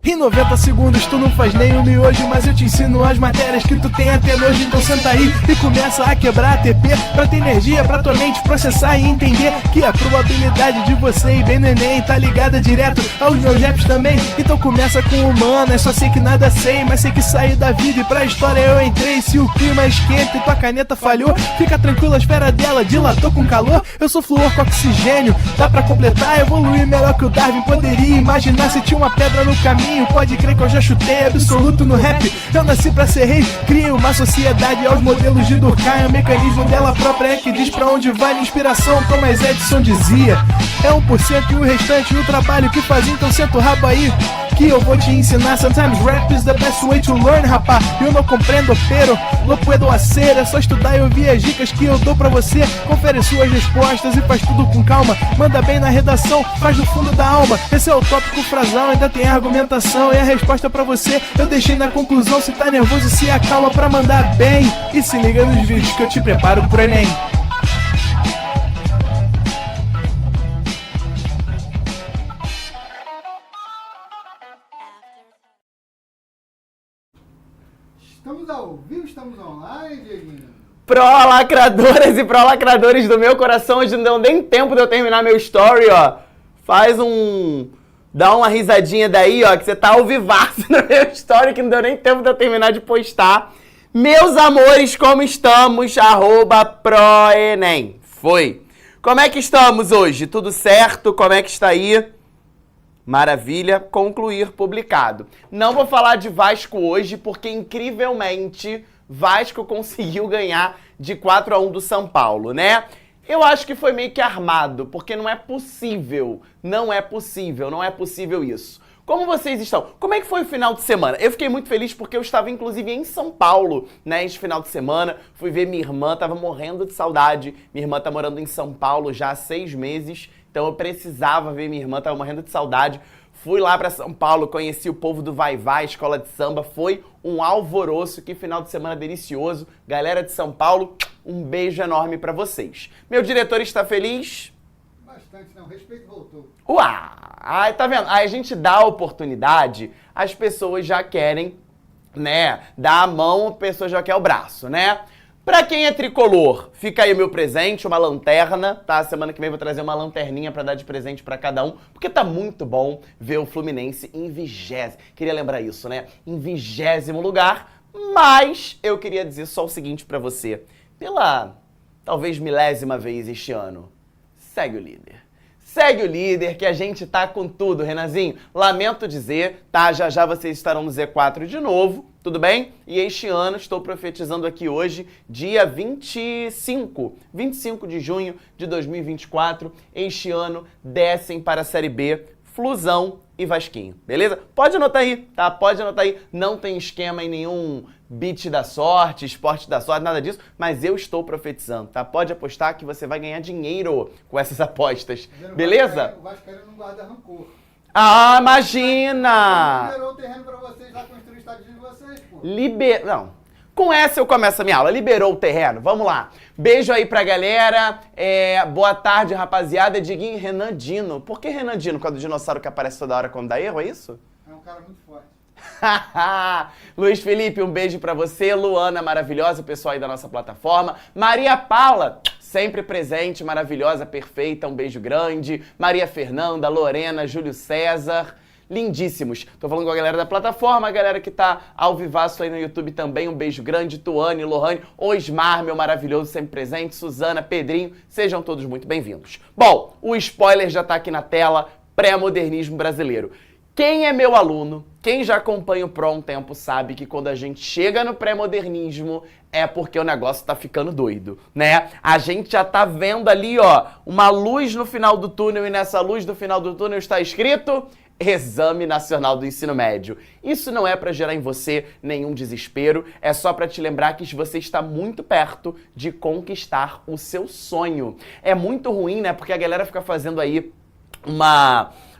Em 90 segundos tu não faz nem um miojo, mas eu te ensino as matérias que tu tem até nojo. Então senta aí e começa a quebrar a TP pra ter energia pra tua mente processar e entender que a probabilidade de você ir bem no Enem tá ligada direto aos meus raps também. Então começa com humanas, só sei que nada sei, mas sei que saí da vida e pra história eu entrei. Se o clima esquenta e tua caneta falhou, fica tranquilo, a esfera dela dilatou com calor. Eu sou flúor com oxigênio, dá pra completar, evoluir melhor que o Darwin poderia imaginar. Se tinha uma pedra no caminho, pode crer que eu já chutei absoluto no rap. Eu nasci pra ser rei, criei uma sociedade aos modelos de Durkheim. O mecanismo dela própria é que diz pra onde vai minha inspiração. Thomas Edison dizia: é 1% e o restante o trabalho que faz. Então senta o rabo aí que eu vou te ensinar. Sometimes rap is the best way to learn, rapá. Eu não compreendo, pero não puedo hacer. É só estudar e ouvir as dicas que eu dou pra você. Confere suas respostas e faz tudo com calma. Manda bem na redação, faz do fundo da alma. Esse é o tópico frasal, ainda tem argumentação. E a resposta pra você eu deixei na conclusão. Se tá nervoso, se acalma pra mandar bem. E se liga nos vídeos que eu te preparo pro Enem. Estamos ao vivo, estamos online, Dieguinho. Pró-lacradoras e pró-lacradores do meu coração, hoje não deu nem tempo de eu terminar meu story, ó. Dá uma risadinha daí, ó, que você tá ao vivaço no meu story, que não deu nem tempo de eu terminar de postar. Meus amores, como estamos? @proenem. Foi. Como é que estamos hoje? Tudo certo? Como é que está aí? Maravilha, concluir publicado. Não vou falar de Vasco hoje, porque incrivelmente Vasco conseguiu ganhar de 4-1 do São Paulo, né? Eu acho que foi meio que armado, porque não é possível isso. Como vocês estão? Como é que foi o final de semana? Eu fiquei muito feliz porque eu estava inclusive em São Paulo, né, esse final de semana. Fui ver minha irmã, tava morrendo de saudade. Minha irmã tá morando em São Paulo já há 6 meses. Então eu precisava ver minha irmã, tava morrendo de saudade. Fui lá pra São Paulo, conheci o povo do Vai Vai, escola de samba. Foi um alvoroço, que final de semana delicioso. Galera de São Paulo, um beijo enorme pra vocês. Meu diretor está feliz? Bastante, não. Respeito voltou. Ai, tá vendo? Aí a gente dá a oportunidade, as pessoas já querem, né, dar a mão, a pessoa já quer o braço, né? Pra quem é tricolor, fica aí o meu presente, uma lanterna, tá? Semana que vem eu vou trazer uma lanterninha pra dar de presente pra cada um, porque tá muito bom ver o Fluminense em 20º. Queria lembrar isso, né? Em 20º lugar, mas eu queria dizer só o seguinte pra você. Pela, talvez, 1000ª vez este ano, segue o líder. Segue o líder, que a gente tá com tudo, Renanzinho. Lamento dizer, tá? Já já vocês estarão no Z4 de novo, tudo bem? E este ano, estou profetizando aqui hoje, dia 25 de junho de 2024, este ano descem para a Série B Flusão e Vasquinho, beleza? Pode anotar aí, tá? Pode anotar aí. Não tem esquema em nenhum beat da sorte, esporte da sorte, nada disso, mas eu estou profetizando, tá? Pode apostar que você vai ganhar dinheiro com essas apostas, beleza? O Vascaíno não guarda rancor. Ah, imagina! Liberou o terreno pra vocês lá construir o estádio de vocês, pô. Não. Com essa eu começo a minha aula. Liberou o terreno? Vamos lá. Beijo aí pra galera. Boa tarde, rapaziada. Diguinho Renan Dino. Por que Renan Dino? Por causa do dinossauro que aparece toda hora quando dá erro, é isso? É um cara muito forte. Luiz Felipe, um beijo pra você. Luana, maravilhosa, o pessoal aí da nossa plataforma. Maria Paula, sempre presente, maravilhosa, perfeita, um beijo grande. Maria Fernanda, Lorena, Júlio César, lindíssimos. Tô falando com a galera da plataforma, a galera que tá ao vivaço aí no YouTube também, um beijo grande. Tuane, Lohane, Osmar, meu maravilhoso, sempre presente. Suzana, Pedrinho, sejam todos muito bem-vindos. Bom, o spoiler já tá aqui na tela, pré-modernismo brasileiro. Quem é meu aluno, quem já acompanha o Pro há um tempo, sabe que quando a gente chega no pré-modernismo é porque o negócio tá ficando doido, né? A gente já tá vendo ali, ó, uma luz no final do túnel e nessa luz do final do túnel está escrito Exame Nacional do Ensino Médio. Isso não é para gerar em você nenhum desespero, é só para te lembrar que você está muito perto de conquistar o seu sonho. É muito ruim, né? Porque a galera fica fazendo aí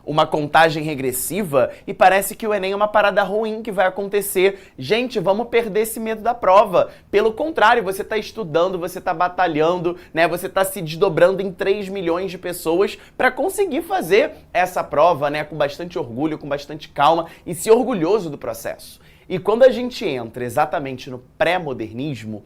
uma contagem regressiva e parece que o Enem é uma parada ruim que vai acontecer. Gente, vamos perder esse medo da prova. Pelo contrário, você está estudando, você está batalhando, né? Você está se desdobrando em 3 milhões de pessoas para conseguir fazer essa prova, né? Com bastante orgulho, com bastante calma e ser orgulhoso do processo. E quando a gente entra exatamente no pré-modernismo,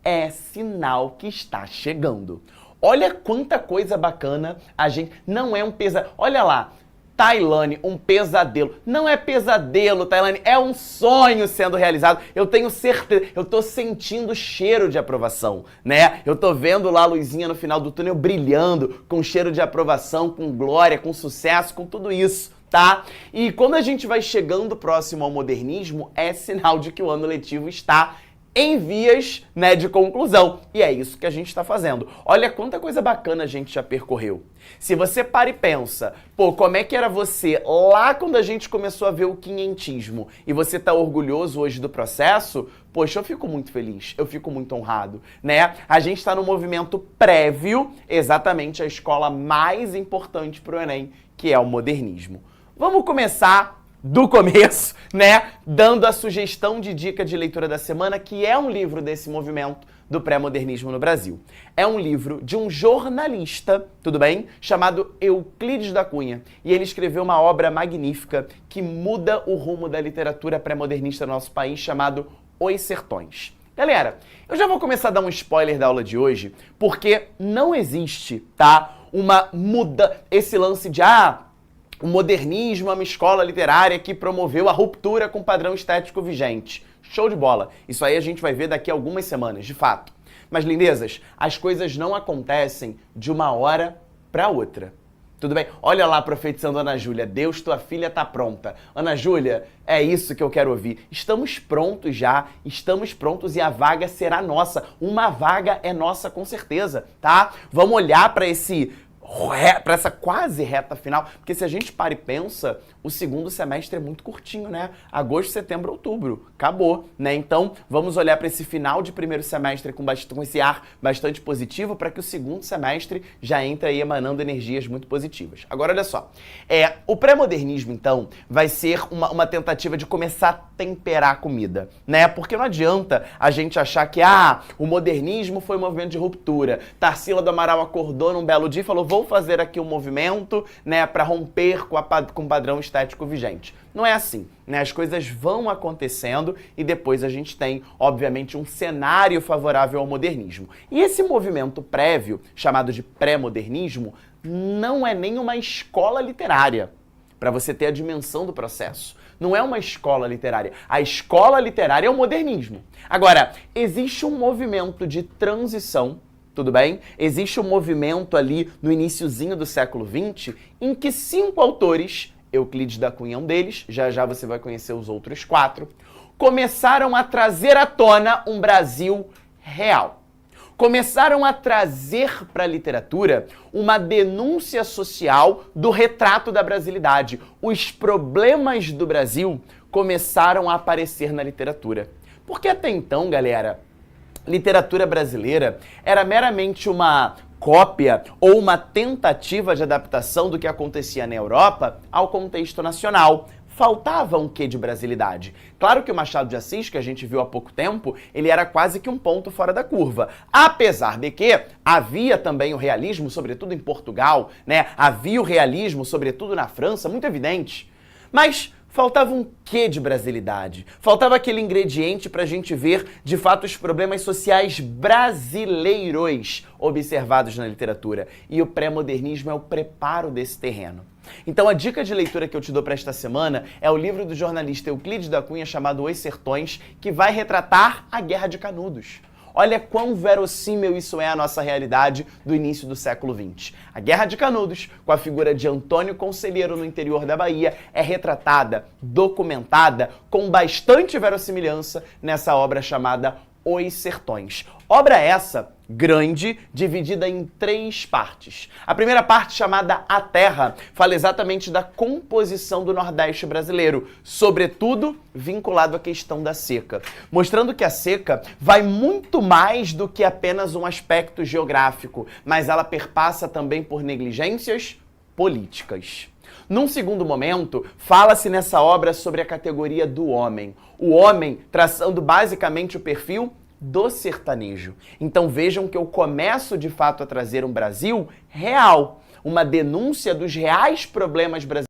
é sinal que está chegando. Olha quanta coisa bacana a gente... Não é um pesadelo. Olha lá, Tailane, um pesadelo. Não é pesadelo, Tailane, é um sonho sendo realizado. Eu tenho certeza, eu tô sentindo o cheiro de aprovação, né? Eu tô vendo lá a luzinha no final do túnel brilhando, com cheiro de aprovação, com glória, com sucesso, com tudo isso, tá? E quando a gente vai chegando próximo ao modernismo, é sinal de que o ano letivo está em vias, né, de conclusão. E é isso que a gente está fazendo. Olha quanta coisa bacana a gente já percorreu. Se você para e pensa, pô, como é que era você lá quando a gente começou a ver o quinhentismo e você tá orgulhoso hoje do processo, poxa, eu fico muito feliz, eu fico muito honrado, né? A gente está no movimento prévio, exatamente a escola mais importante para o Enem, que é o modernismo. Vamos começar do começo, né, dando a sugestão de dica de leitura da semana, que é um livro desse movimento do pré-modernismo no Brasil. É um livro de um jornalista, tudo bem? Chamado Euclides da Cunha. E ele escreveu uma obra magnífica que muda o rumo da literatura pré-modernista no nosso país, chamado Os Sertões. Galera, eu já vou começar a dar um spoiler da aula de hoje, porque não existe, tá, esse lance de, o modernismo é uma escola literária que promoveu a ruptura com o padrão estético vigente. Show de bola. Isso aí a gente vai ver daqui a algumas semanas, de fato. Mas, lindezas, as coisas não acontecem de uma hora para outra. Tudo bem? Olha lá profetizando Ana Júlia. Deus, tua filha tá pronta. Ana Júlia, é isso que eu quero ouvir. Estamos prontos já, estamos prontos e a vaga será nossa. Uma vaga é nossa com certeza, tá? Vamos olhar para essa quase reta final, porque se a gente para e pensa, o segundo semestre é muito curtinho, né? Agosto, setembro, outubro, acabou, né? Então, vamos olhar para esse final de primeiro semestre com esse ar bastante positivo, para que o segundo semestre já entre aí emanando energias muito positivas. Agora, olha só, o pré-modernismo, então, vai ser uma tentativa de começar a temperar a comida, né? Porque não adianta a gente achar que, o modernismo foi um movimento de ruptura. Tarsila do Amaral acordou num belo dia e falou, vou fazer aqui um movimento, né, para romper com o padrão estético vigente. Não é assim, né? As coisas vão acontecendo e depois a gente tem, obviamente, um cenário favorável ao modernismo. E esse movimento prévio, chamado de pré-modernismo, não é nem uma escola literária, para você ter a dimensão do processo. Não é uma escola literária. A escola literária é o modernismo. Agora, existe um movimento de transição, tudo bem? Existe um movimento ali no iniciozinho do século XX em que 5 autores, Euclides da Cunha é um deles, já já você vai conhecer os outros 4, começaram a trazer à tona um Brasil real. Começaram a trazer para a literatura uma denúncia social do retrato da brasilidade. Os problemas do Brasil começaram a aparecer na literatura. Porque até então, galera, literatura brasileira era meramente uma cópia ou uma tentativa de adaptação do que acontecia na Europa ao contexto nacional. Faltava um quê de brasilidade. Claro que o Machado de Assis, que a gente viu há pouco tempo, ele era quase que um ponto fora da curva. Apesar de que havia também o realismo, sobretudo em Portugal, né? Havia o realismo, sobretudo na França, muito evidente. Mas faltava um quê de brasilidade. Faltava aquele ingrediente para a gente ver, de fato, os problemas sociais brasileiros observados na literatura. E o pré-modernismo é o preparo desse terreno. Então a dica de leitura que eu te dou para esta semana é o livro do jornalista Euclides da Cunha chamado Os Sertões, que vai retratar a Guerra de Canudos. Olha quão verossímil isso é a nossa realidade do início do século XX. A Guerra de Canudos, com a figura de Antônio Conselheiro no interior da Bahia, é retratada, documentada, com bastante verossimilhança nessa obra chamada Os Sertões. Obra essa grande, dividida em 3 partes. A primeira parte, chamada A Terra, fala exatamente da composição do Nordeste brasileiro, sobretudo vinculado à questão da seca, mostrando que a seca vai muito mais do que apenas um aspecto geográfico, mas ela perpassa também por negligências políticas. Num segundo momento, fala-se nessa obra sobre a categoria do homem. O homem traçando basicamente o perfil do sertanejo. Então vejam que eu começo de fato a trazer um Brasil real, uma denúncia dos reais problemas brasileiros.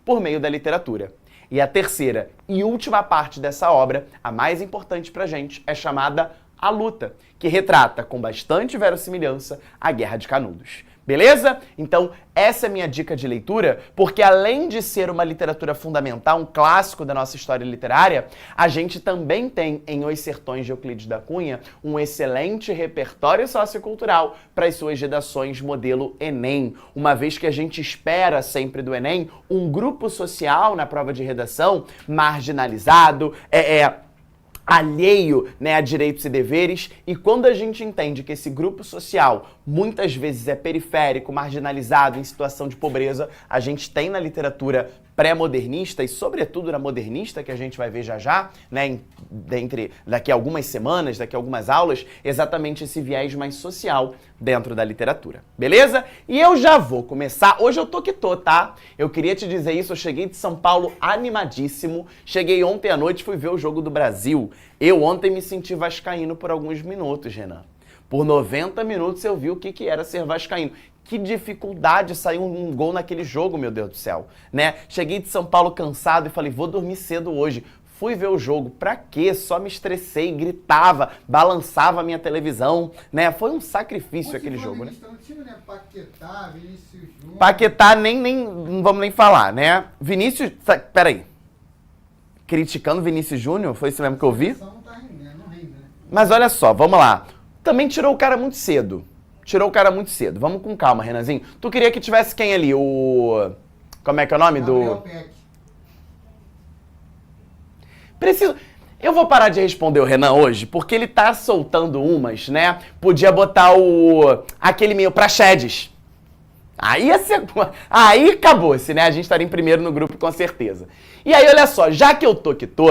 Por meio da literatura. E a terceira e última parte dessa obra, a mais importante pra gente, é chamada A Luta, que retrata com bastante verossimilhança a Guerra de Canudos. Beleza? Então, essa é a minha dica de leitura, porque além de ser uma literatura fundamental, um clássico da nossa história literária, a gente também tem em Os Sertões de Euclides da Cunha um excelente repertório sociocultural para as suas redações modelo Enem, uma vez que a gente espera sempre do Enem um grupo social na prova de redação marginalizado, alheio, né, a direitos e deveres, e quando a gente entende que esse grupo social muitas vezes é periférico, marginalizado, em situação de pobreza, a gente tem na literatura pré-modernista e sobretudo na modernista, que a gente vai ver já, né, daqui a algumas semanas, daqui a algumas aulas, exatamente esse viés mais social dentro da literatura, beleza? E eu já vou começar, hoje eu tô que tô, tá? Eu queria te dizer isso, eu cheguei de São Paulo animadíssimo, cheguei ontem à noite, fui ver o Jogo do Brasil. Eu ontem me senti vascaíno por alguns minutos, Renan. Por 90 minutos eu vi o que era ser vascaíno. Que dificuldade sair um gol naquele jogo, meu Deus do céu, né? Cheguei de São Paulo cansado e falei, vou dormir cedo hoje. Fui ver o jogo, pra quê? Só me estressei, gritava, balançava a minha televisão, né? Foi um sacrifício aquele jogo, né? Não tinha, né? Paquetá, Vinícius Júnior. Paquetá não vamos nem falar, né? Vinícius, peraí. Criticando Vinícius Júnior, foi isso mesmo que eu vi? Não tá rendendo, não rende, né? Mas olha só, vamos lá. Também tirou o cara muito cedo. Vamos com calma, Renanzinho. Tu queria que tivesse quem ali? Como é que é o nome do... Eu vou parar de responder o Renan hoje, porque ele tá soltando umas, né? Podia botar aquele meio Praxedes. Aí acabou-se, né? A gente estaria em primeiro no grupo com certeza. E aí, olha só, já que eu tô que tô,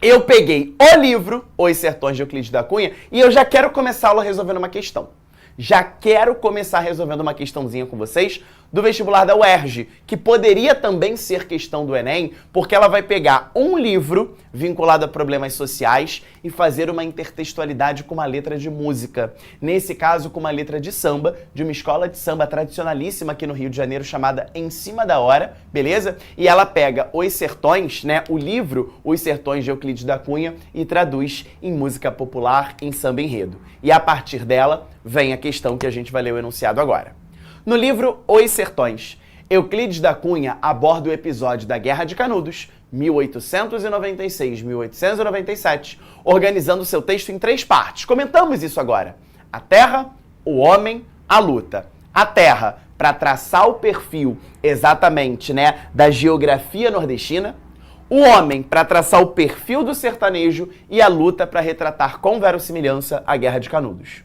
eu peguei o livro, Os Sertões de Euclides da Cunha, e eu já quero começar a aula resolvendo uma questão. Já quero começar resolvendo uma questãozinha com vocês do vestibular da UERJ, que poderia também ser questão do Enem, porque ela vai pegar um livro vinculado a problemas sociais e fazer uma intertextualidade com uma letra de música. Nesse caso, com uma letra de samba, de uma escola de samba tradicionalíssima aqui no Rio de Janeiro, chamada Em Cima da Hora, beleza? E ela pega Os Sertões, né, o livro Os Sertões de Euclides da Cunha, e traduz em música popular, em samba enredo. E a partir dela, vem a questão que a gente vai ler o enunciado agora. No livro Os Sertões, Euclides da Cunha aborda o episódio da Guerra de Canudos, 1896-1897, organizando seu texto em 3 partes. Comentamos isso agora. A terra, o homem, a luta. A terra, para traçar o perfil exatamente, né, da geografia nordestina. O homem, para traçar o perfil do sertanejo. E a luta, para retratar com verossimilhança a Guerra de Canudos.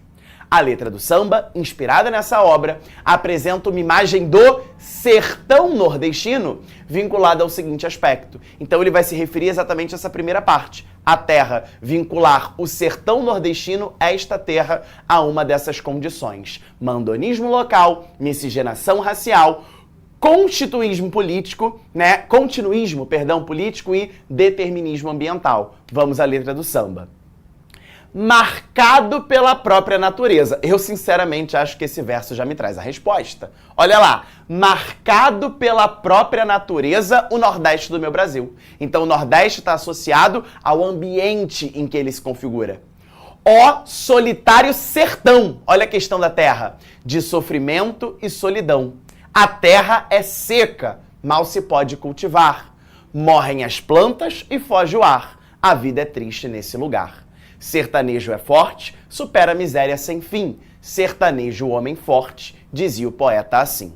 A letra do samba, inspirada nessa obra, apresenta uma imagem do sertão nordestino vinculada ao seguinte aspecto. Então ele vai se referir exatamente a essa primeira parte. A terra, vincular o sertão nordestino, esta terra, a uma dessas condições. Mandonismo local, miscigenação racial, continuismo político e determinismo ambiental. Vamos à letra do samba. Marcado pela própria natureza. Eu, sinceramente, acho que esse verso já me traz a resposta. Olha lá. Marcado pela própria natureza, o Nordeste do meu Brasil. Então, o Nordeste está associado ao ambiente em que ele se configura. Ó solitário sertão. Olha a questão da terra. De sofrimento e solidão. A terra é seca, mal se pode cultivar. Morrem as plantas e foge o ar. A vida é triste nesse lugar. Sertanejo é forte, supera a miséria sem fim. Sertanejo, o homem forte, dizia o poeta assim.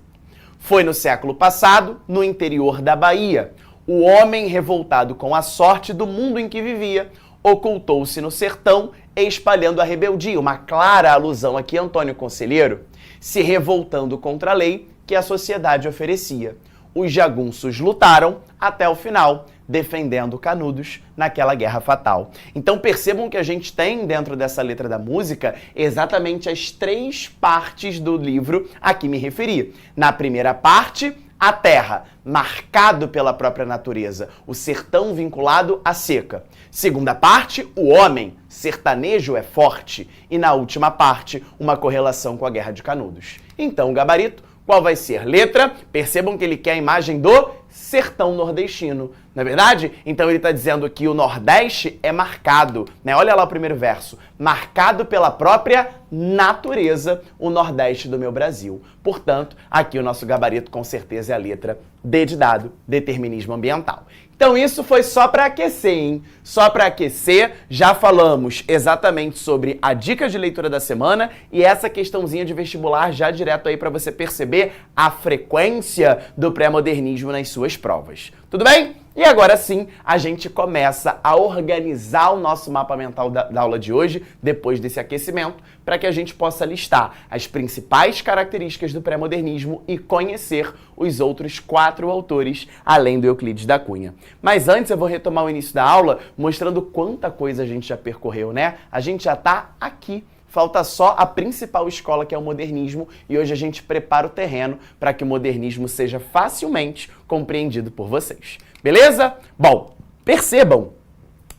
Foi no século passado, no interior da Bahia. O homem, revoltado com a sorte do mundo em que vivia, ocultou-se no sertão, espalhando a rebeldia. Uma clara alusão aqui a Antônio Conselheiro, se revoltando contra a lei que a sociedade oferecia. Os jagunços lutaram até o final, defendendo Canudos naquela guerra fatal. Então percebam que a gente tem dentro dessa letra da música exatamente as 3 partes do livro a que me referi. Na primeira parte, a terra, marcado pela própria natureza, o sertão vinculado à seca. Segunda parte, o homem, sertanejo é forte. E na última parte, uma correlação com a Guerra de Canudos. Então, o gabarito, qual vai ser? Letra, percebam que ele quer a imagem do sertão nordestino, não é verdade? Então ele está dizendo que o Nordeste é marcado, né? Olha lá o primeiro verso. Marcado pela própria natureza, o Nordeste do meu Brasil. Portanto, aqui o nosso gabarito com certeza é a letra D de dado, determinismo ambiental. Então isso foi só para aquecer, hein? Só para aquecer, já falamos exatamente sobre a dica de leitura da semana e essa questãozinha de vestibular já direto aí para você perceber a frequência do pré-modernismo nas suas provas. Tudo bem? E agora sim, a gente começa a organizar o nosso mapa mental da aula de hoje, depois desse aquecimento, para que a gente possa listar as principais características do pré-modernismo e conhecer os outros 4 autores, além do Euclides da Cunha. Mas antes eu vou retomar o início da aula, mostrando quanta coisa a gente já percorreu, né? A gente já está aqui. Falta só a principal escola, que é o modernismo, e hoje a gente prepara o terreno para que o modernismo seja facilmente compreendido por vocês. Beleza? Bom, percebam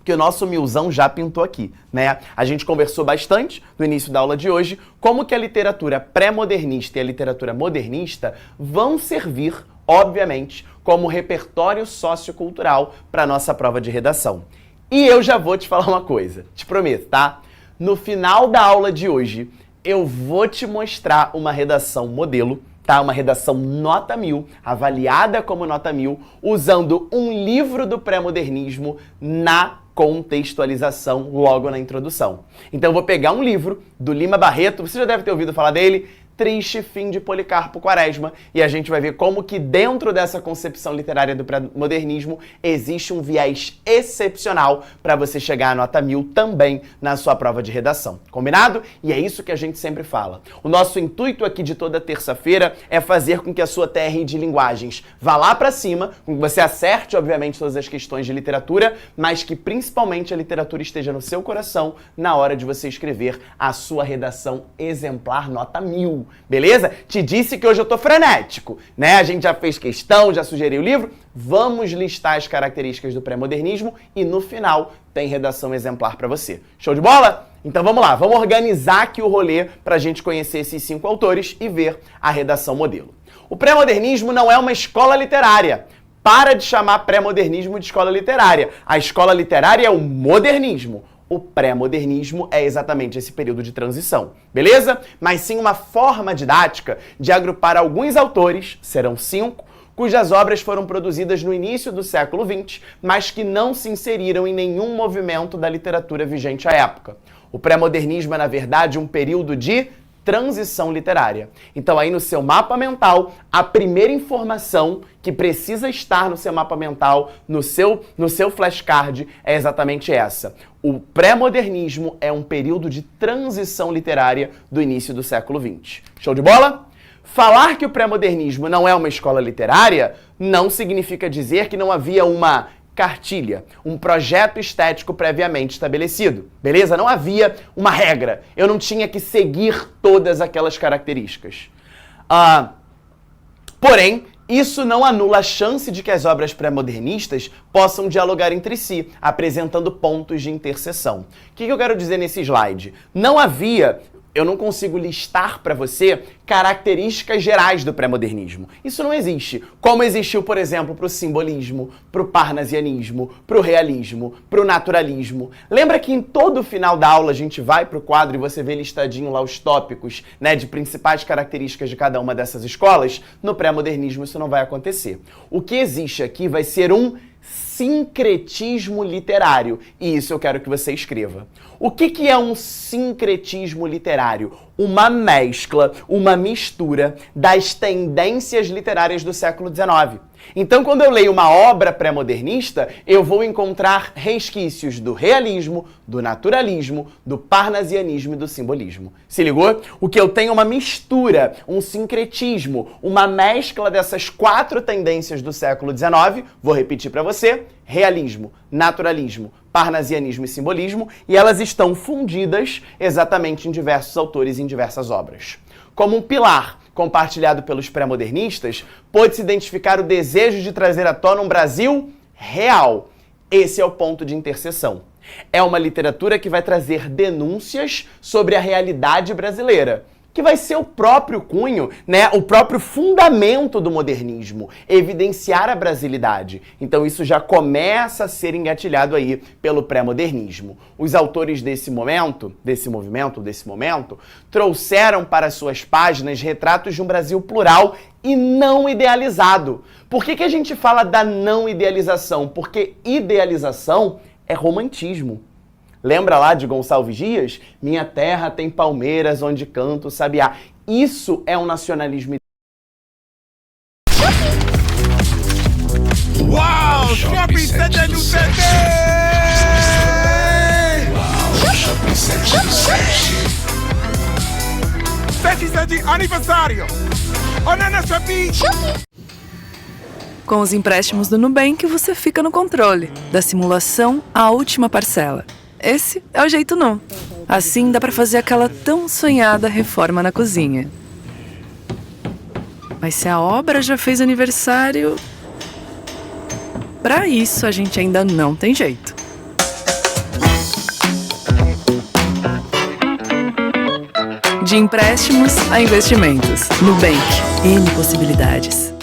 que o nosso milzão já pintou aqui, né? A gente conversou bastante no início da aula de hoje como que a literatura pré-modernista e a literatura modernista vão servir, obviamente, como repertório sociocultural para a nossa prova de redação. E eu já vou te falar uma coisa, te prometo, tá? No final da aula de hoje, eu vou te mostrar uma redação modelo, tá? Uma redação nota 1000, avaliada como nota 1000, usando um livro do pré-modernismo na contextualização logo na introdução. Então eu vou pegar um livro do Lima Barreto, você já deve ter ouvido falar dele, Triste Fim de Policarpo Quaresma, e a gente vai ver como que dentro dessa concepção literária do pré-modernismo existe um viés excepcional para você chegar à nota 1000 também na sua prova de redação. Combinado? E é isso que a gente sempre fala. O nosso intuito aqui de toda terça-feira é fazer com que a sua TRI de linguagens vá lá para cima, com que você acerte, obviamente, todas as questões de literatura, mas que principalmente a literatura esteja no seu coração na hora de você escrever a sua redação exemplar nota 1000. Beleza? Te disse que hoje eu tô frenético, né? A gente já fez questão, já sugeriu o livro. Vamos listar as características do pré-modernismo e no final tem redação exemplar para você. Show de bola? Então vamos lá, vamos organizar aqui o rolê pra gente conhecer esses 5 autores e ver a redação modelo. O pré-modernismo não é uma escola literária. Para de chamar pré-modernismo de escola literária. A escola literária é o modernismo. O pré-modernismo é exatamente esse período de transição, beleza? Mas sim uma forma didática de agrupar alguns autores, serão 5, cujas obras foram produzidas no início do século XX, mas que não se inseriram em nenhum movimento da literatura vigente à época. O pré-modernismo é, na verdade, um período de transição literária. Então aí no seu mapa mental, a primeira informação que precisa estar no seu mapa mental, no seu flashcard, é exatamente essa. O pré-modernismo é um período de transição literária do início do século XX. Show de bola? Falar que o pré-modernismo não é uma escola literária não significa dizer que não havia uma cartilha, um projeto estético previamente estabelecido, beleza? Não havia uma regra, eu não tinha que seguir todas aquelas características. Porém, isso não anula a chance de que as obras pré-modernistas possam dialogar entre si, apresentando pontos de interseção. O que eu quero dizer nesse slide? Não havia... Eu não consigo listar para você características gerais do pré-modernismo. Isso não existe. Como existiu, por exemplo, para o simbolismo, para o parnasianismo, para o realismo, para o naturalismo. Lembra que em todo o final da aula a gente vai para o quadro e você vê listadinho lá os tópicos, né, de principais características de cada uma dessas escolas? No pré-modernismo isso não vai acontecer. O que existe aqui vai ser um sincretismo literário. E isso eu quero que você escreva. O que é um sincretismo literário? Uma mescla, uma mistura das tendências literárias do século XIX. Então, quando eu leio uma obra pré-modernista, eu vou encontrar resquícios do realismo, do naturalismo, do parnasianismo e do simbolismo. Se ligou? O que eu tenho é uma mistura, um sincretismo, uma mescla dessas 4 tendências do século XIX, vou repetir para você, realismo, naturalismo, parnasianismo e simbolismo, e elas estão fundidas exatamente em diversos autores e em diversas obras. Como um pilar compartilhado pelos pré-modernistas, pôde-se identificar o desejo de trazer à tona um Brasil real. Esse é o ponto de interseção. É uma literatura que vai trazer denúncias sobre a realidade brasileira, que vai ser o próprio cunho, né, o próprio fundamento do modernismo, evidenciar a brasilidade. Então isso já começa a ser engatilhado aí pelo pré-modernismo. Os autores desse momento, desse movimento, trouxeram para suas páginas retratos de um Brasil plural e não idealizado. Por que a gente fala da não idealização? Porque idealização é romantismo. Lembra lá de Gonçalves Dias? Minha terra tem palmeiras onde canto o sabiá. Isso é um nacionalismo. Uau! Shopping Center no CD! Shopping Center de aniversário! Onana Shopping! Com os empréstimos do Nubank, você fica no controle, da simulação à última parcela. Esse é o jeito não. Assim dá pra fazer aquela tão sonhada reforma na cozinha. Mas se a obra já fez aniversário... Pra isso a gente ainda não tem jeito. De empréstimos a investimentos. Nubank. N possibilidades.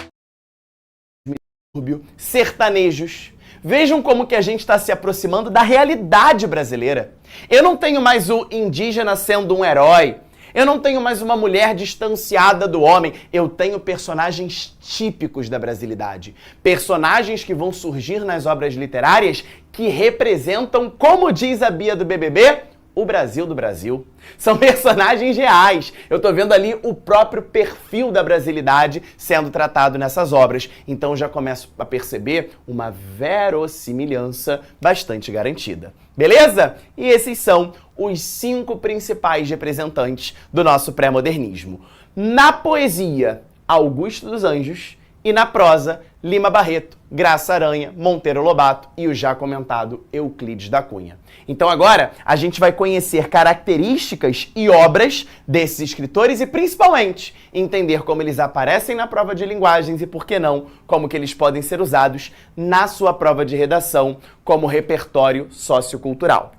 Sertanejos. Vejam como que a gente está se aproximando da realidade brasileira. Eu não tenho mais o indígena sendo um herói. Eu não tenho mais uma mulher distanciada do homem. Eu tenho personagens típicos da brasilidade. Personagens que vão surgir nas obras literárias que representam, como diz a Bia do BBB, o Brasil do Brasil. São personagens reais. Eu tô vendo ali o próprio perfil da brasilidade sendo tratado nessas obras. Então já começo a perceber uma verossimilhança bastante garantida. Beleza? E esses são os 5 principais representantes do nosso pré-modernismo. Na poesia, Augusto dos Anjos. E na prosa, Lima Barreto, Graça Aranha, Monteiro Lobato e o já comentado Euclides da Cunha. Então agora a gente vai conhecer características e obras desses escritores e principalmente entender como eles aparecem na prova de linguagens e, por que não, como que eles podem ser usados na sua prova de redação como repertório sociocultural.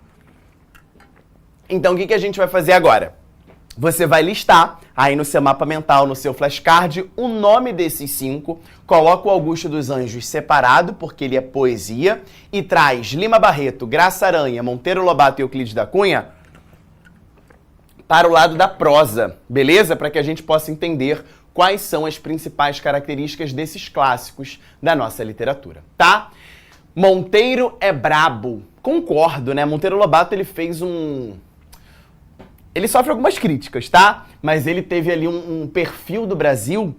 Então o que a gente vai fazer agora? Você vai listar aí no seu mapa mental, no seu flashcard, o nome desses 5, coloca o Augusto dos Anjos separado, porque ele é poesia, e traz Lima Barreto, Graça Aranha, Monteiro Lobato e Euclides da Cunha para o lado da prosa, beleza? Para que a gente possa entender quais são as principais características desses clássicos da nossa literatura, tá? Monteiro é brabo. Concordo, né? Monteiro Lobato, ele fez Ele sofre algumas críticas, tá? Mas ele teve ali um perfil do Brasil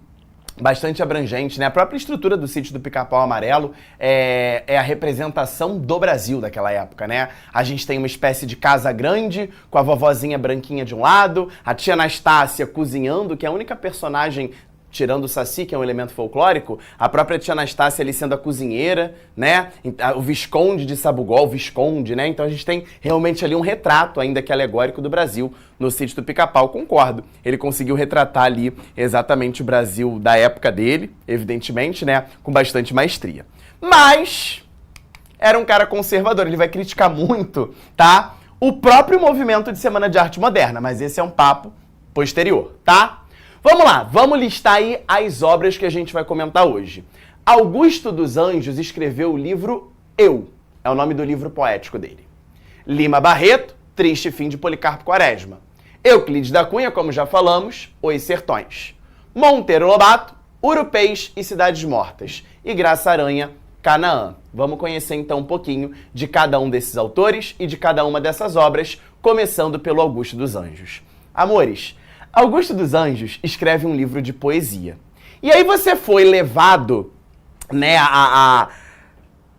bastante abrangente, né? A própria estrutura do Sítio do Pica-Pau Amarelo é a representação do Brasil daquela época, né? A gente tem uma espécie de casa grande, com a vovozinha branquinha de um lado, a tia Anastácia cozinhando, que é a única personagem, tirando o Saci, que é um elemento folclórico, a própria tia Anastácia ali sendo a cozinheira, né? O Visconde de Sabugol, Visconde, né? Então a gente tem realmente ali um retrato, ainda que alegórico, do Brasil no Sítio do Pica-Pau. Concordo. Ele conseguiu retratar ali exatamente o Brasil da época dele, evidentemente, né? Com bastante maestria. Mas era um cara conservador, ele vai criticar muito, tá? O próprio movimento de Semana de Arte Moderna, mas esse é um papo posterior, tá? Vamos lá, vamos listar aí as obras que a gente vai comentar hoje. Augusto dos Anjos escreveu o livro Eu, é o nome do livro poético dele. Lima Barreto, Triste Fim de Policarpo Quaresma. Euclides da Cunha, como já falamos, Os Sertões. Monteiro Lobato, Urupês e Cidades Mortas. E Graça Aranha, Canaã. Vamos conhecer então um pouquinho de cada um desses autores e de cada uma dessas obras, começando pelo Augusto dos Anjos. Amores, Augusto dos Anjos escreve um livro de poesia. E aí você foi levado, né, a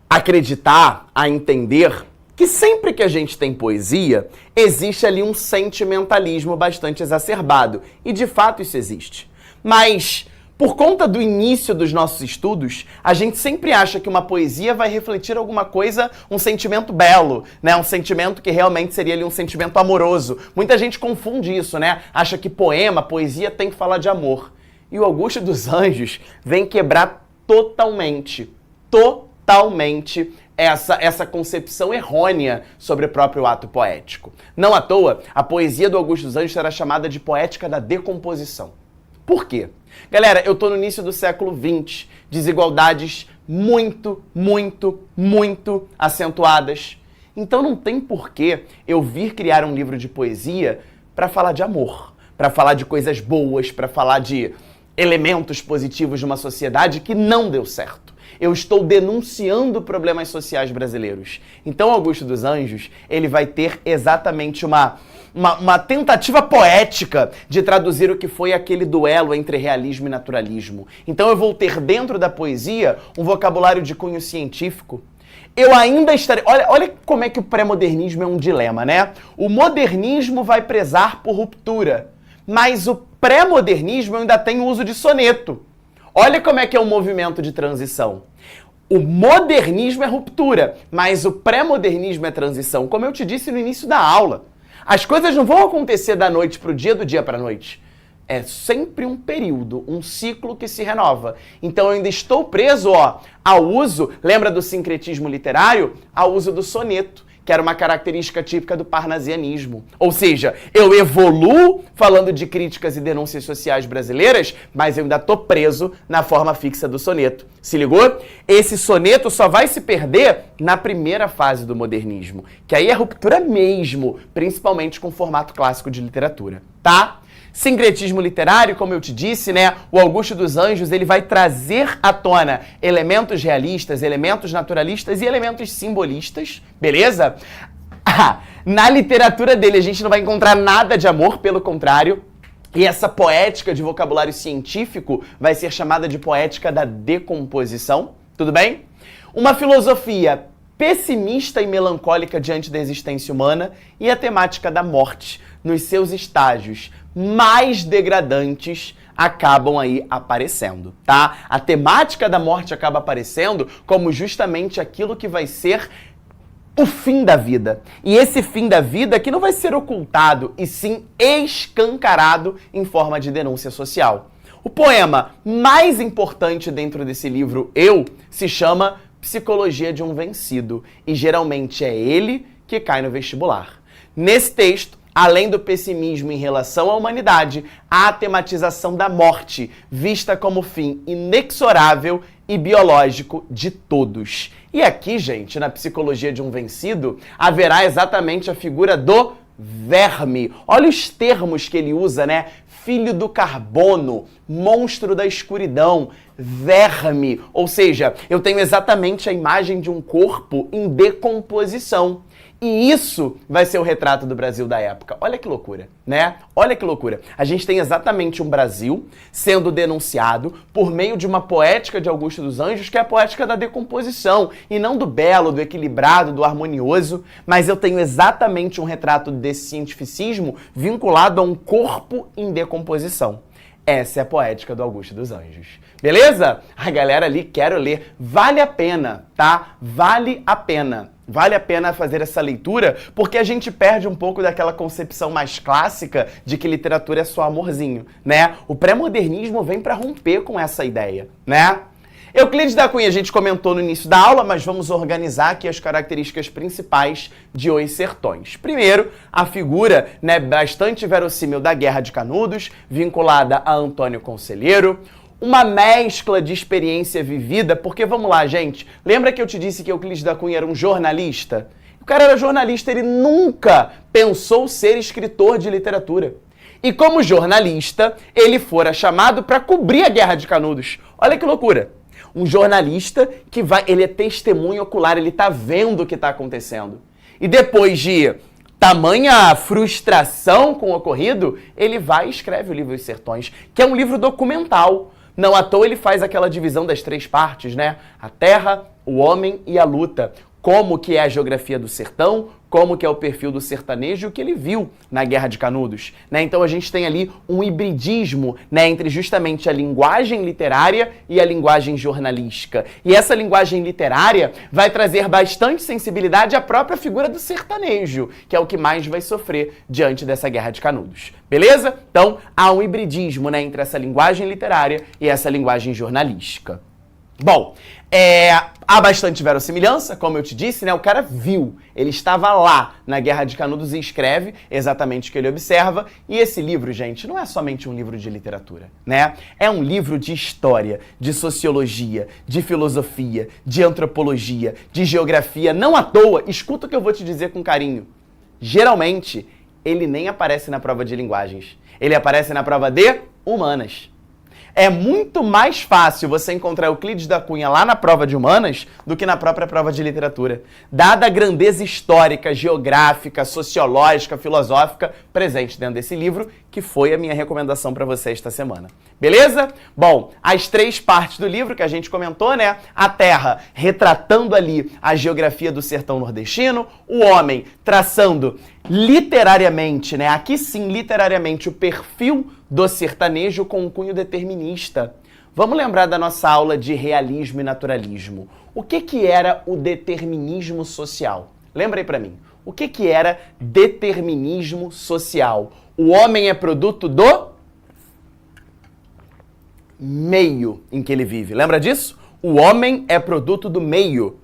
acreditar, a entender que sempre que a gente tem poesia, existe ali um sentimentalismo bastante exacerbado. E de fato isso existe. Mas, por conta do início dos nossos estudos, a gente sempre acha que uma poesia vai refletir alguma coisa, um sentimento belo, né? Um sentimento que realmente seria ali um sentimento amoroso. Muita gente confunde isso, né? Acha que poema, poesia tem que falar de amor. E o Augusto dos Anjos vem quebrar totalmente essa concepção errônea sobre o próprio ato poético. Não à toa, a poesia do Augusto dos Anjos será chamada de poética da decomposição. Por quê? Galera, eu tô no início do século XX, desigualdades muito acentuadas. Então não tem porquê eu vir criar um livro de poesia para falar de amor, para falar de coisas boas, para falar de elementos positivos de uma sociedade que não deu certo. Eu estou denunciando problemas sociais brasileiros. Então, Augusto dos Anjos, ele vai ter exatamente uma tentativa poética de traduzir o que foi aquele duelo entre realismo e naturalismo. Então eu vou ter dentro da poesia um vocabulário de cunho científico. Eu ainda estarei... Olha como é que o pré-modernismo é um dilema, né? O modernismo vai prezar por ruptura, mas o pré-modernismo ainda tem o uso de soneto. Olha como é que é um movimento de transição. O modernismo é ruptura, mas o pré-modernismo é transição, como eu te disse no início da aula. As coisas não vão acontecer da noite para o dia, do dia para a noite. É sempre um período, um ciclo que se renova. Então eu ainda estou preso ao uso, lembra do sincretismo literário? Ao uso do soneto, que era uma característica típica do parnasianismo. Ou seja, eu evoluo falando de críticas e denúncias sociais brasileiras, mas eu ainda estou preso na forma fixa do soneto. Se ligou? Esse soneto só vai se perder na primeira fase do modernismo, que aí é ruptura mesmo, principalmente com o formato clássico de literatura, tá? Sincretismo literário, como eu te disse, né? O Augusto dos Anjos, ele vai trazer à tona elementos realistas, elementos naturalistas e elementos simbolistas, beleza? Na literatura dele a gente não vai encontrar nada de amor, pelo contrário. E essa poética de vocabulário científico vai ser chamada de poética da decomposição, tudo bem? Uma filosofia pessimista e melancólica diante da existência humana e a temática da morte nos seus estágios mais degradantes acabam aí aparecendo, tá? A temática da morte acaba aparecendo como justamente aquilo que vai ser o fim da vida. E esse fim da vida que não vai ser ocultado, e sim escancarado em forma de denúncia social. O poema mais importante dentro desse livro, se chama Psicologia de um Vencido, e geralmente é ele que cai no vestibular. Nesse texto, além do pessimismo em relação à humanidade, há a tematização da morte, vista como fim inexorável e biológico de todos. E aqui, gente, na Psicologia de um Vencido, haverá exatamente a figura do verme. Olha os termos que ele usa, né? Filho do carbono, monstro da escuridão, verme. Ou seja, eu tenho exatamente a imagem de um corpo em decomposição. E isso vai ser o retrato do Brasil da época. Olha que loucura, né? Olha que loucura. A gente tem exatamente um Brasil sendo denunciado por meio de uma poética de Augusto dos Anjos, que é a poética da decomposição, e não do belo, do equilibrado, do harmonioso, mas eu tenho exatamente um retrato desse cientificismo vinculado a um corpo em decomposição. Essa é a poética do Augusto dos Anjos. Beleza? A galera ali, quero ler. Vale a pena, tá? Vale a pena. Vale a pena fazer essa leitura, porque a gente perde um pouco daquela concepção mais clássica de que literatura é só amorzinho, né? O pré-modernismo vem para romper com essa ideia, né? Euclides da Cunha a gente comentou no início da aula, mas vamos organizar aqui as características principais de Os Sertões. Primeiro, a figura, né, bastante verossímil da Guerra de Canudos, vinculada a Antônio Conselheiro. Uma mescla de experiência vivida, porque vamos lá, gente, lembra que eu te disse que Euclides da Cunha era um jornalista? O cara era jornalista, ele nunca pensou ser escritor de literatura. E como jornalista, ele fora chamado para cobrir a Guerra de Canudos. Olha que loucura! Um jornalista que ele é testemunho ocular, ele tá vendo o que tá acontecendo. E depois de tamanha frustração com o ocorrido, ele vai e escreve o livro Os Sertões, que é um livro documental. Não à toa ele faz aquela divisão das 3 partes, né? A terra, o homem e a luta. Como que é a geografia do sertão, como que é o perfil do sertanejo e o que ele viu na Guerra de Canudos, né? Então a gente tem ali um hibridismo, né, entre justamente a linguagem literária e a linguagem jornalística. E essa linguagem literária vai trazer bastante sensibilidade à própria figura do sertanejo, que é o que mais vai sofrer diante dessa Guerra de Canudos. Beleza? Então há um hibridismo, né, entre essa linguagem literária e essa linguagem jornalística. Bom, há bastante verossimilhança, como eu te disse, né? O cara viu, ele estava lá na Guerra de Canudos e escreve exatamente o que ele observa. E esse livro, gente, não é somente um livro de literatura, né? É um livro de história, de sociologia, de filosofia, de antropologia, de geografia. Não à toa, escuta o que eu vou te dizer com carinho. Geralmente, ele nem aparece na prova de linguagens. Ele aparece na prova de humanas. É muito mais fácil você encontrar Euclides da Cunha lá na prova de humanas do que na própria prova de literatura, dada a grandeza histórica, geográfica, sociológica, filosófica presente dentro desse livro, que foi a minha recomendação para você esta semana. Beleza? Bom, as 3 partes do livro que a gente comentou, né? A terra retratando ali a geografia do sertão nordestino, o homem traçando literariamente, né? Aqui sim, literariamente, o perfil do sertanejo com um cunho determinista. Vamos lembrar da nossa aula de realismo e naturalismo. O que era o determinismo social? Lembra aí pra mim. O que era determinismo social? O homem é produto do meio em que ele vive. Lembra disso? O homem é produto do meio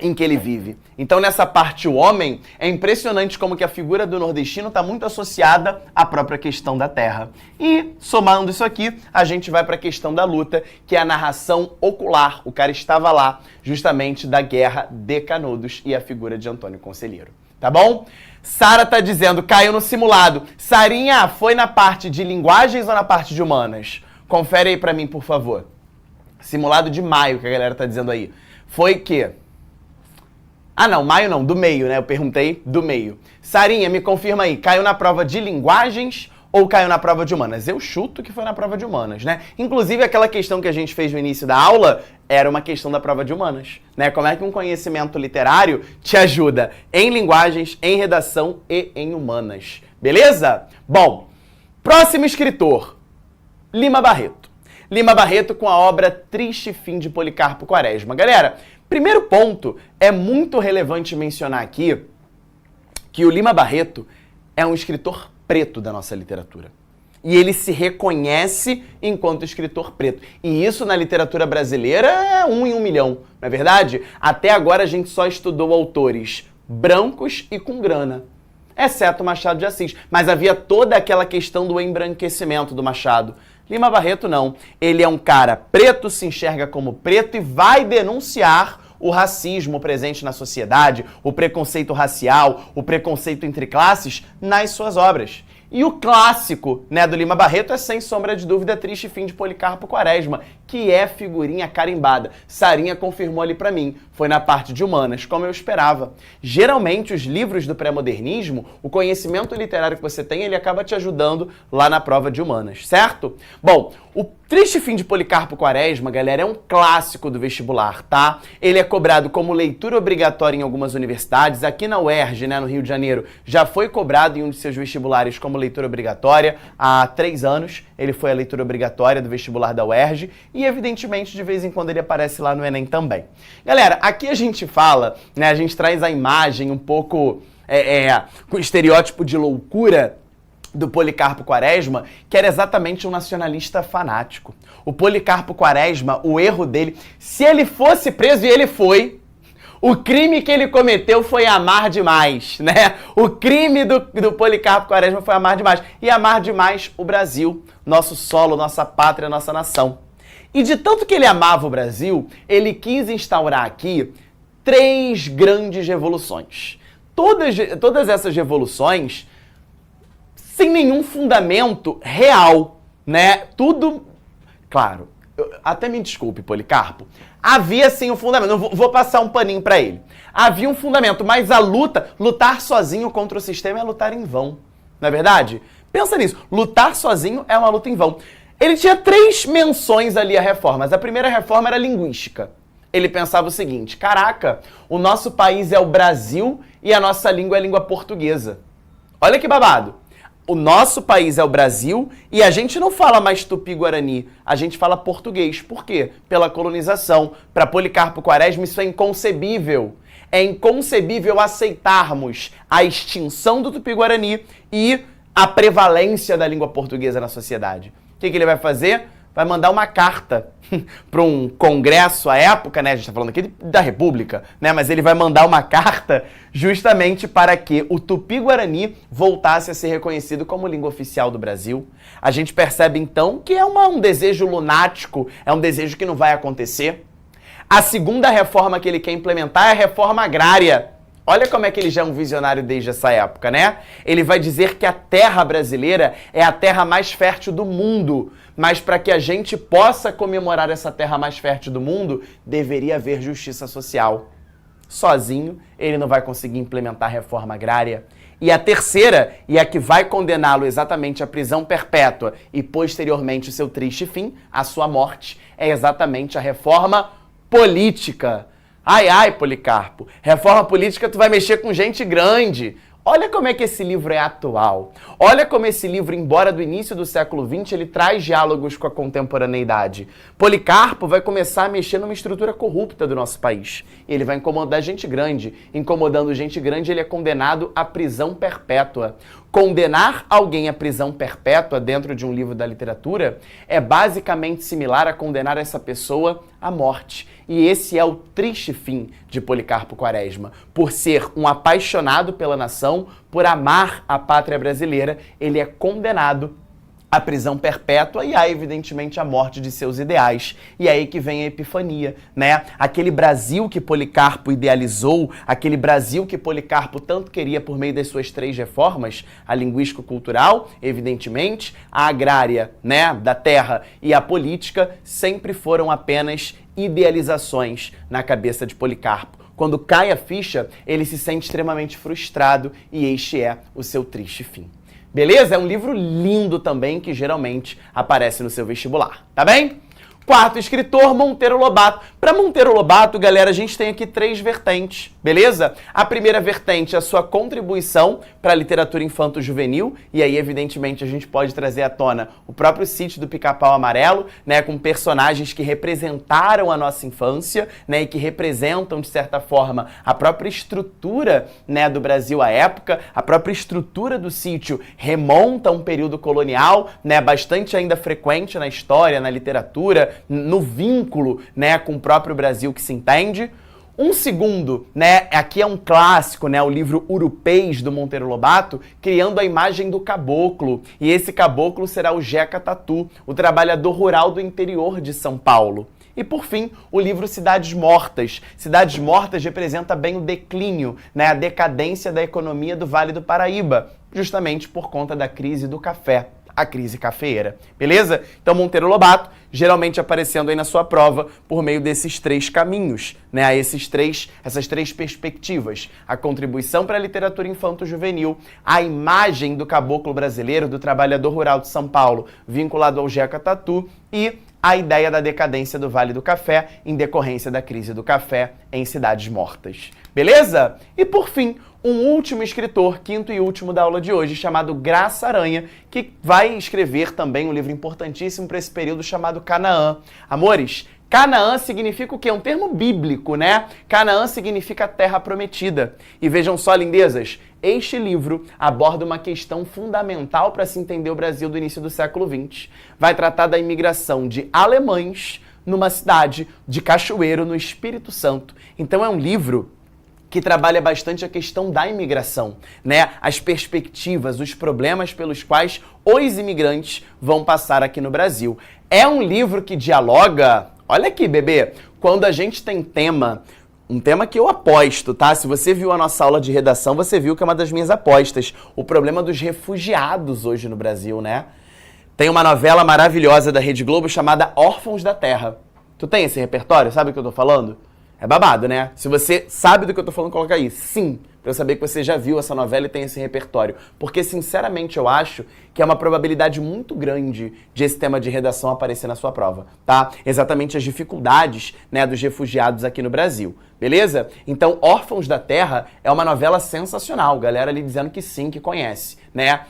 em que ele vive. Então, nessa parte, o homem, é impressionante como que a figura do nordestino está muito associada à própria questão da terra. E, somando isso aqui, a gente vai para a questão da luta, que é a narração ocular. O cara estava lá, justamente, da Guerra de Canudos e a figura de Antônio Conselheiro. Tá bom? Sara tá dizendo, caiu no simulado. Sarinha, foi na parte de linguagens ou na parte de humanas? Confere aí para mim, por favor. Simulado de maio, que a galera tá dizendo aí. Foi que... Ah, não, maio não, do meio, né? Eu perguntei do meio. Sarinha, me confirma aí, caiu na prova de linguagens ou caiu na prova de humanas? Eu chuto que foi na prova de humanas, né? Inclusive, aquela questão que a gente fez no início da aula era uma questão da prova de humanas, né? Como é que um conhecimento literário te ajuda em linguagens, em redação e em humanas. Beleza? Bom, próximo escritor, Lima Barreto. Lima Barreto com a obra Triste Fim de Policarpo Quaresma. Galera, primeiro ponto, é muito relevante mencionar aqui que o Lima Barreto é um escritor preto da nossa literatura. E ele se reconhece enquanto escritor preto. E isso na literatura brasileira é 1 em 1 milhão, não é verdade? Até agora a gente só estudou autores brancos e com grana, exceto Machado de Assis. Mas havia toda aquela questão do embranquecimento do Machado. Lima Barreto não. Ele é um cara preto, se enxerga como preto e vai denunciar o racismo presente na sociedade, o preconceito racial, o preconceito entre classes nas suas obras. E o clássico, né, do Lima Barreto é, sem sombra de dúvida, Triste Fim de Policarpo Quaresma, que é figurinha carimbada. Sarinha confirmou ali pra mim, foi na parte de humanas, como eu esperava. Geralmente, os livros do pré-modernismo, o conhecimento literário que você tem, ele acaba te ajudando lá na prova de humanas, certo? Bom, o Triste Fim de Policarpo Quaresma, galera, é um clássico do vestibular, tá? Ele é cobrado como leitura obrigatória em algumas universidades. Aqui na UERJ, né, no Rio de Janeiro, já foi cobrado em um de seus vestibulares como leitura obrigatória. Há 3 anos, ele foi a leitura obrigatória do vestibular da UERJ e, evidentemente, de vez em quando ele aparece lá no Enem também. Galera, aqui a gente fala, né, a gente traz a imagem um pouco com o estereótipo de loucura do Policarpo Quaresma, que era exatamente um nacionalista fanático. O Policarpo Quaresma, o erro dele, se ele fosse preso, e ele foi, o crime que ele cometeu foi amar demais, né? O crime do Policarpo Quaresma foi amar demais. E amar demais o Brasil, nosso solo, nossa pátria, nossa nação. E de tanto que ele amava o Brasil, ele quis instaurar aqui 3 grandes revoluções. Todas essas revoluções sem nenhum fundamento real, né? Tudo, claro, Até me desculpe, Policarpo. Havia sim um fundamento, não vou passar um paninho pra ele. Havia um fundamento, mas a lutar sozinho contra o sistema é lutar em vão. Não é verdade? Pensa nisso, lutar sozinho é uma luta em vão. Ele tinha 3 menções ali a reformas. A primeira reforma era linguística. Ele pensava o seguinte: caraca, o nosso país é o Brasil e a nossa língua é a língua portuguesa. Olha que babado. O nosso país é o Brasil e a gente não fala mais tupi-guarani, a gente fala português. Por quê? Pela colonização. Para Policarpo Quaresma isso é inconcebível. É inconcebível aceitarmos a extinção do tupi-guarani e a prevalência da língua portuguesa na sociedade. O que ele vai fazer? Vai mandar uma carta para um congresso à época, né? A gente está falando aqui da República, né? Mas ele vai mandar uma carta justamente para que o Tupi-Guarani voltasse a ser reconhecido como língua oficial do Brasil. A gente percebe então que é um desejo lunático, é um desejo que não vai acontecer. A segunda reforma que ele quer implementar é a reforma agrária. Olha como é que ele já é um visionário desde essa época, né? Ele vai dizer que a terra brasileira é a terra mais fértil do mundo, mas para que a gente possa comemorar essa terra mais fértil do mundo, deveria haver justiça social. Sozinho, ele não vai conseguir implementar a reforma agrária. E a terceira, e a que vai condená-lo exatamente à prisão perpétua e posteriormente o seu triste fim, a sua morte, é exatamente a reforma política. Ai, ai, Policarpo, reforma política tu vai mexer com gente grande. Olha como é que esse livro é atual. Olha como esse livro, embora do início do século XX, ele traz diálogos com a contemporaneidade. Policarpo vai começar a mexer numa estrutura corrupta do nosso país. Ele vai incomodar gente grande. Incomodando gente grande, ele é condenado à prisão perpétua. Condenar alguém à prisão perpétua dentro de um livro da literatura é basicamente similar a condenar essa pessoa à morte. E esse é o triste fim de Policarpo Quaresma. Por ser um apaixonado pela nação, por amar a pátria brasileira, ele é condenado à prisão perpétua e há, evidentemente, a morte de seus ideais. E é aí que vem a epifania, né? Aquele Brasil que Policarpo idealizou, aquele Brasil que Policarpo tanto queria por meio das suas 3 reformas, a linguístico-cultural, evidentemente, a agrária, né, da terra e a política, sempre foram apenas idealizações na cabeça de Policarpo. Quando cai a ficha, ele se sente extremamente frustrado e este é o seu triste fim. Beleza? É um livro lindo também que geralmente aparece no seu vestibular, tá bem? Quarto escritor, Monteiro Lobato. Para Monteiro Lobato, galera, a gente tem aqui 3 vertentes, beleza? A primeira vertente é a sua contribuição para a literatura infanto-juvenil, e aí, evidentemente, a gente pode trazer à tona o próprio Sítio do Pica-Pau Amarelo, né, com personagens que representaram a nossa infância, né, e que representam, de certa forma, a própria estrutura, né, do Brasil à época. A própria estrutura do sítio remonta a um período colonial, né, bastante ainda frequente na história, na literatura, no vínculo, né, com o próprio Brasil que se entende. Um segundo, né, aqui é um clássico, né, o livro Urupês do Monteiro Lobato, criando a imagem do caboclo. E esse caboclo será o Jeca Tatu, o trabalhador rural do interior de São Paulo. E, por fim, o livro Cidades Mortas. Cidades Mortas representa bem o declínio, né, a decadência da economia do Vale do Paraíba, justamente por conta da crise do café, a crise cafeeira, beleza? Então, Monteiro Lobato, geralmente aparecendo aí na sua prova por meio desses 3 caminhos, né? Essas três perspectivas. A contribuição para a literatura infanto-juvenil, a imagem do caboclo brasileiro, do trabalhador rural de São Paulo, vinculado ao Jeca Tatu, e a ideia da decadência do Vale do Café em decorrência da crise do café em Cidades Mortas. Beleza? E por fim, um último escritor, quinto e último da aula de hoje, chamado Graça Aranha, que vai escrever também um livro importantíssimo para esse período chamado Canaã. Amores, Canaã significa o quê? Um termo bíblico, né? Canaã significa terra prometida. E vejam só, lindezas, este livro aborda uma questão fundamental para se entender o Brasil do início do século XX. Vai tratar da imigração de alemães numa cidade de Cachoeiro, no Espírito Santo. Então é um livro que trabalha bastante a questão da imigração, né? As perspectivas, os problemas pelos quais os imigrantes vão passar aqui no Brasil. É um livro que dialoga, olha aqui, bebê, quando a gente tem um tema que eu aposto, tá? Se você viu a nossa aula de redação, você viu que é uma das minhas apostas, o problema dos refugiados hoje no Brasil, né? Tem uma novela maravilhosa da Rede Globo chamada Órfãos da Terra. Tu tem esse repertório? Sabe o que eu tô falando? É babado, né? Se você sabe do que eu tô falando, coloca aí. Sim, pra eu saber que você já viu essa novela e tem esse repertório. Porque, sinceramente, eu acho que é uma probabilidade muito grande de esse tema de redação aparecer na sua prova, tá? Exatamente as dificuldades, né, dos refugiados aqui no Brasil, beleza? Então, Órfãos da Terra é uma novela sensacional. Galera ali dizendo que sim, que conhece, né?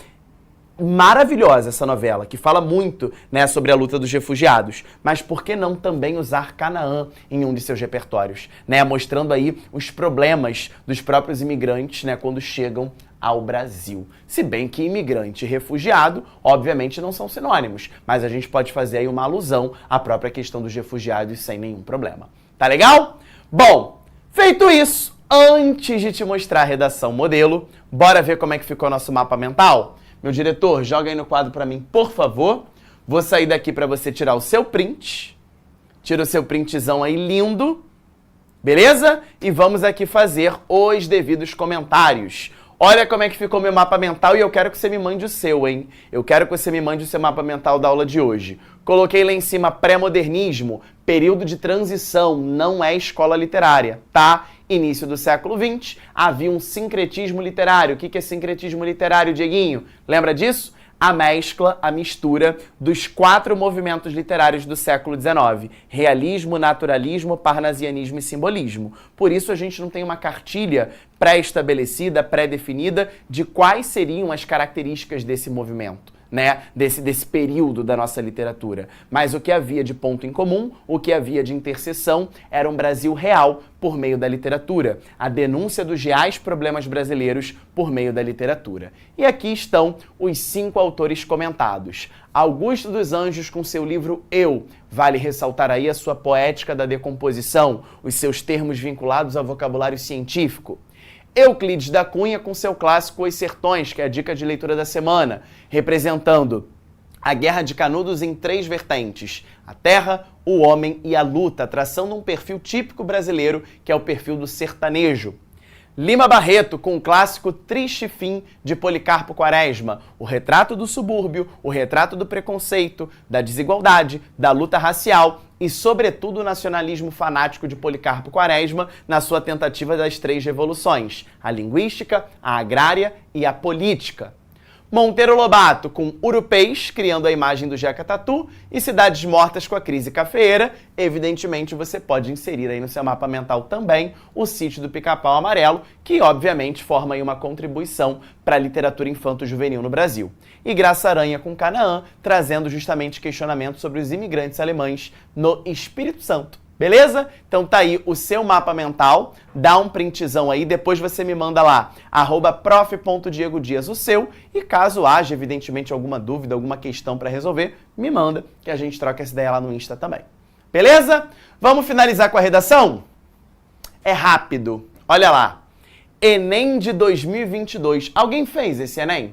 Maravilhosa essa novela, que fala muito, né, sobre a luta dos refugiados. Mas por que não também usar Canaã em um de seus repertórios, né, mostrando aí os problemas dos próprios imigrantes, né, quando chegam ao Brasil. Se bem que imigrante e refugiado, obviamente, não são sinônimos, mas a gente pode fazer aí uma alusão à própria questão dos refugiados sem nenhum problema. Tá legal? Bom, feito isso, antes de te mostrar a redação modelo, bora ver como é que ficou nosso mapa mental? Meu diretor, joga aí no quadro pra mim, por favor. Vou sair daqui pra você tirar o seu print. Tira o seu printzão aí lindo. Beleza? E vamos aqui fazer os devidos comentários. Olha como é que ficou meu mapa mental e eu quero que você me mande o seu, hein? Eu quero que você me mande o seu mapa mental da aula de hoje. Coloquei lá em cima pré-modernismo, período de transição, não é escola literária, tá? Início do século XX, havia um sincretismo literário. O que é sincretismo literário, Dieguinho? Lembra disso? A mescla, a mistura dos 4 movimentos literários do século XIX. Realismo, naturalismo, parnasianismo e simbolismo. Por isso a gente não tem uma cartilha pré-estabelecida, pré-definida de quais seriam as características desse movimento, né, desse período da nossa literatura. Mas o que havia de ponto em comum, o que havia de interseção, era um Brasil real por meio da literatura. A denúncia dos reais problemas brasileiros por meio da literatura. E aqui estão os 5 autores comentados. Augusto dos Anjos com seu livro Eu. Vale ressaltar aí a sua poética da decomposição, os seus termos vinculados ao vocabulário científico. Euclides da Cunha com seu clássico Os Sertões, que é a dica de leitura da semana, representando a Guerra de Canudos em 3 vertentes: a terra, o homem e a luta, traçando um perfil típico brasileiro, que é o perfil do sertanejo. Lima Barreto com o clássico Triste Fim de Policarpo Quaresma, o retrato do subúrbio, o retrato do preconceito, da desigualdade, da luta racial e, sobretudo, o nacionalismo fanático de Policarpo Quaresma na sua tentativa das 3 revoluções: a linguística, a agrária e a política. Monteiro Lobato com Urupês, criando a imagem do Jeca Tatu, e Cidades Mortas com a crise cafeeira. Evidentemente, você pode inserir aí no seu mapa mental também o Sítio do Pica-Pau Amarelo, que obviamente forma aí uma contribuição para a literatura infanto-juvenil no Brasil. E Graça Aranha com Canaã, trazendo justamente questionamentos sobre os imigrantes alemães no Espírito Santo. Beleza? Então tá aí o seu mapa mental, dá um printzão aí, depois você me manda lá, @prof.diegodias o seu, e caso haja, evidentemente, alguma dúvida, alguma questão para resolver, me manda, que a gente troca essa ideia lá no Insta também. Beleza? Vamos finalizar com a redação? É rápido. Olha lá. Enem de 2022. Alguém fez esse Enem?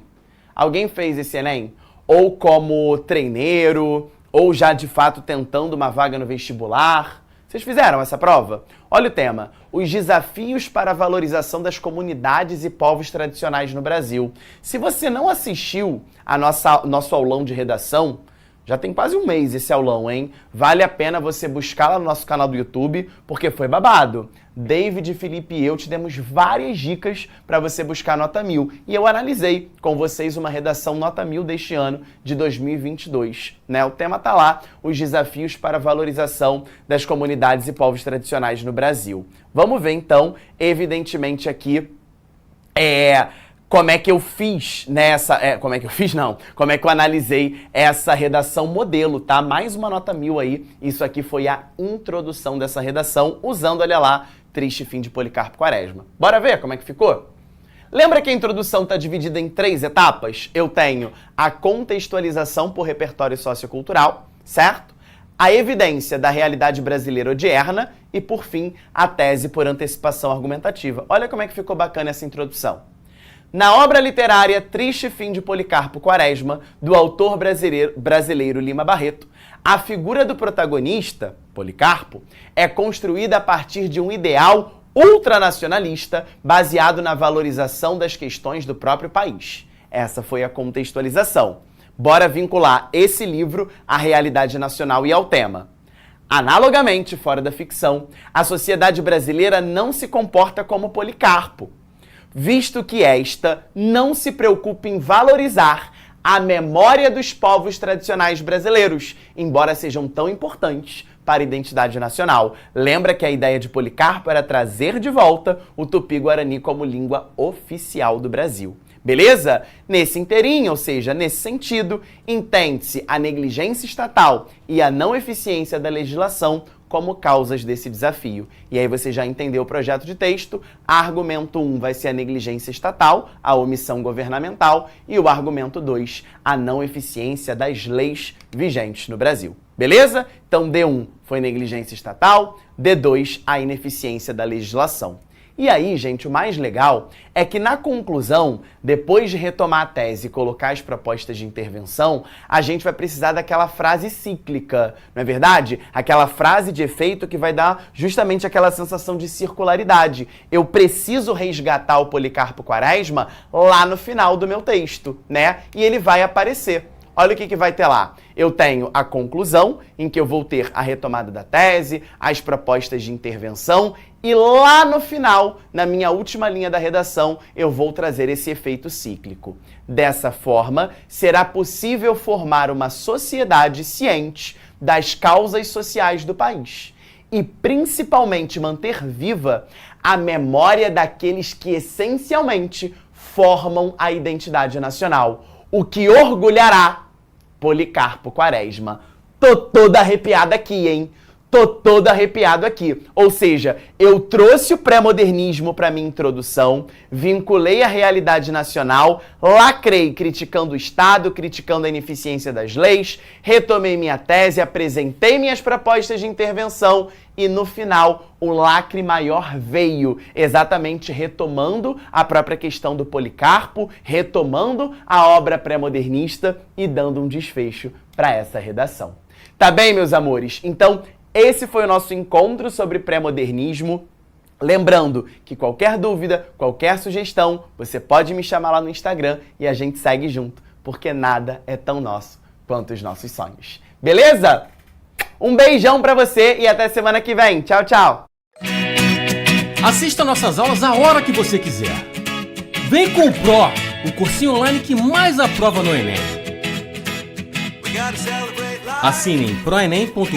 Alguém fez esse Enem? Ou como treineiro, ou já de fato tentando uma vaga no vestibular? Vocês fizeram essa prova? Olha o tema: os desafios para a valorização das comunidades e povos tradicionais no Brasil. Se você não assistiu a nosso aulão de redação, já tem quase um mês esse aulão, hein? Vale a pena você buscar lá no nosso canal do YouTube, porque foi babado. David, Felipe e eu te demos várias dicas para você buscar nota 1000. E eu analisei com vocês uma redação nota 1000 deste ano, de 2022. Né? O tema tá lá: os desafios para a valorização das comunidades e povos tradicionais no Brasil. Vamos ver então, evidentemente aqui, como é que eu fiz nessa... como é que eu analisei essa redação modelo, tá? Mais uma nota 1000 aí. Isso aqui foi a introdução dessa redação, usando, olha lá, Triste Fim de Policarpo Quaresma. Bora ver como é que ficou? Lembra que a introdução está dividida em 3 etapas? Eu tenho a contextualização por repertório sociocultural, certo? A evidência da realidade brasileira odierna e, por fim, a tese por antecipação argumentativa. Olha como é que ficou bacana essa introdução. Na obra literária Triste Fim de Policarpo Quaresma, do autor brasileiro Lima Barreto, a figura do protagonista, Policarpo, é construída a partir de um ideal ultranacionalista baseado na valorização das questões do próprio país. Essa foi a contextualização. bora vincular esse livro à realidade nacional e ao tema. Analogamente, fora da ficção, a sociedade brasileira não se comporta como Policarpo, visto que esta não se preocupa em valorizar a memória dos povos tradicionais brasileiros, embora sejam tão importantes para a identidade nacional. Lembra que a ideia de Policarpo era trazer de volta o Tupi-Guarani como língua oficial do Brasil. Beleza? Nesse inteirinho, ou seja, nesse sentido, entende-se a negligência estatal e a não eficiência da legislação como causas desse desafio. E aí você já entendeu o projeto de texto. Argumento 1 vai ser a negligência estatal, a omissão governamental, e o argumento 2, a não eficiência das leis vigentes no Brasil. Beleza? Então D1 foi negligência estatal, D2 a ineficiência da legislação. E aí, gente, o mais legal é que na conclusão, depois de retomar a tese e colocar as propostas de intervenção, a gente vai precisar daquela frase cíclica, não é verdade? Aquela frase de efeito que vai dar justamente aquela sensação de circularidade. Eu preciso resgatar o Policarpo Quaresma lá no final do meu texto, né? E ele vai aparecer. Olha o que vai ter lá. Eu tenho a conclusão, em que eu vou ter a retomada da tese, as propostas de intervenção, e lá no final, na minha última linha da redação, eu vou trazer esse efeito cíclico. Dessa forma, será possível formar uma sociedade ciente das causas sociais do país e, principalmente, manter viva a memória daqueles que, essencialmente, formam a identidade nacional, o que orgulhará Policarpo Quaresma. Tô toda arrepiada aqui, hein? Tô todo arrepiado aqui. Ou seja, eu trouxe o pré-modernismo para minha introdução, vinculei a realidade nacional, lacrei criticando o Estado, criticando a ineficiência das leis, retomei minha tese, apresentei minhas propostas de intervenção e no final o lacre maior veio, exatamente retomando a própria questão do Policarpo, retomando a obra pré-modernista e dando um desfecho para essa redação. Tá bem, meus amores? Então, esse foi o nosso encontro sobre pré-modernismo. Lembrando que qualquer dúvida, qualquer sugestão, você pode me chamar lá no Instagram e a gente segue junto, porque nada é tão nosso quanto os nossos sonhos. Beleza? Um beijão pra você e até semana que vem. Tchau, tchau! Assista nossas aulas a hora que você quiser. Vem com o Pro, o cursinho online que mais aprova no Enem. Assine em proenem.com.br.